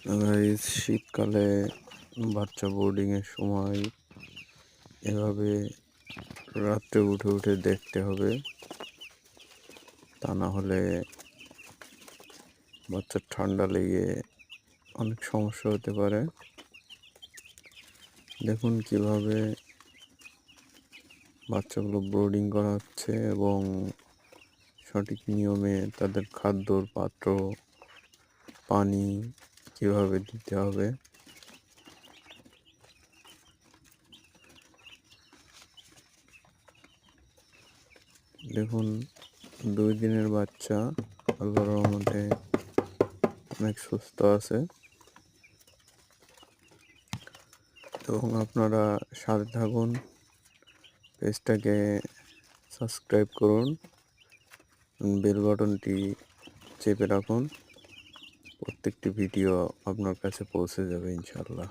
Guys, শীতকালে বাচ্চা বোর্ডিংয়ের সময় এভাবে রাত্রে উঠে উঠে দেখতে হবে, তা না হলে বাচ্চার ঠান্ডা লেগে অনেক সমস্যা হতে পারে। দেখুন কিভাবে বাচ্চাগুলো ব্রোডিং করা হচ্ছে এবং সঠিক নিয়মে তাদের খাদ্যর পাত্র, পানি কিভাবে দিতে হবে। দেখুন 2 দিনের বাচ্চা আল্লাহর রহমতে অনেক সুস্থ আছে এবং আপনারা সাথে থাকুন, পেজটাকে সাবস্ক্রাইব করুন, বেল বাটনটি চেপে রাখুন। প্রত্যেকটি ভিডিও আপনার কাছে পৌঁছে যাবে ইনশাআল্লাহ।